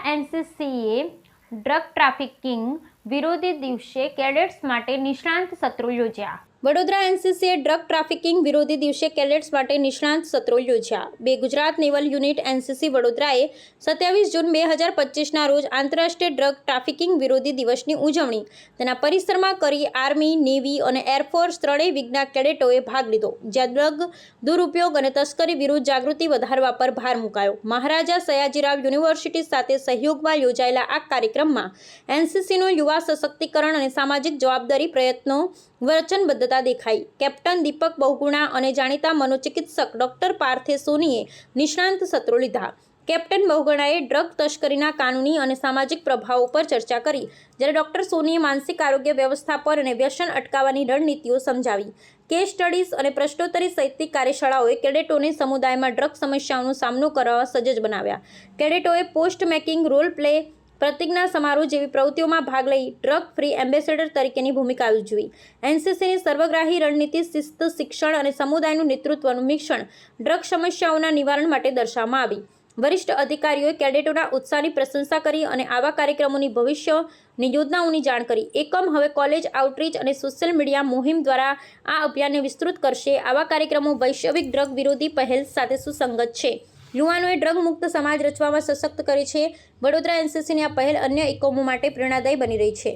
એનસીસીએ drug trafficking વિરોધી દિવસે cadets માટે નિષ્ણાંત સત્રો યોજ્યા. વડોદરા એનસીસીએ ડ્રગ ટ્રાફિકિંગ વિરોધી દિવસે કેડેટ્સ માટે નિષ્ણાંત સત્રો યોજ્યા. ગુજરાત નેવલ યુનિટ એનસીસી વડોદરાએ 27 જૂન 2025ના રોજ આંતરરાષ્ટ્રીય ડ્રગ ટ્રાફિકિંગ વિરોધી દિવસની ઉજવણી તેના પરિસરમાં કરી. આર્મી, નેવી અને એરફોર્સ ત્રણેય વિંગના કેડેટોએ ભાગ લીધો, જ્યાં ડ્રગ દુરુપયોગ અને તસ્કરી વિરુદ્ધ જાગૃતિ વધારવા પર ભાર મુકાયો. મહારાજા સયાજીરાવ યુનિવર્સિટી સાથે સહયોગમાં યોજાયેલા આ કાર્યક્રમમાં એનસીસીનું યુવા સશક્તિકરણ અને સામાજિક જવાબદારી પ્રયત્નો વચનબદ્ધતા દેખાઈ. કેપ્ટન દીપક બહુગુણા અને જાણીતા મનોચિકિત્સક ડોક્ટર પાર્થે સોનીએ નિષ્ણાંત સત્રો લીધા. કેપ્ટન બહુગુણાએ ડ્રગ તસ્કરીના કાનૂની અને સામાજિક પ્રભાવો પર ચર્ચા કરી, જ્યારે ડોક્ટર સોનીએ માનસિક આરોગ્ય વ્યવસ્થાપન અને વ્યસન અટકાવવાની રણનીતિઓ સમજાવી. કેસ સ્ટડીઝ અને પ્રશ્નોત્તરી સહિતની કાર્યશાળાઓએ કેડેટોને સમુદાયમાં ડ્રગ સમસ્યાઓનો સામનો કરવા સજ્જ બનાવ્યા. કેડેટોએ પોસ્ટ મેકિંગ, રોલ પ્લે, પ્રતિજ્ઞા સમારોહ જેવી પ્રવૃત્તિઓમાં ભાગ લઈ ડ્રગ ફ્રી એમ્બેસેડર તરીકેની ભૂમિકા ભજવી. એનસીસીની સર્વગ્રાહી રણનીતિ, શિસ્ત, શિક્ષણ અને સમુદાયનું નેતૃત્વનું મિશ્રણ ડ્રગ સમસ્યાઓના નિવારણ માટે દર્શાવવામાં આવી. વરિષ્ઠ અધિકારીઓએ કેડેટોના ઉત્સાહની પ્રશંસા કરી અને આવા કાર્યક્રમોની ભવિષ્યની યોજનાઓની જાણ કરી. એકમ હવે કોલેજ આઉટરીચ અને સોશિયલ મીડિયા મુહિમ દ્વારા આ અભિયાનને વિસ્તૃત કરશે. આવા કાર્યક્રમો વૈશ્વિક ડ્રગ વિરોધી પહેલ સાથે સુસંગત છે. યુવાનોએ ડ્રગ મુક્ત સમાજ રચવામાં સશક્ત કરે છે. વડોદરા એનસીસીની આ પહેલ અન્ય એકમો માટે પ્રેરણાદાયી બની રહી છે.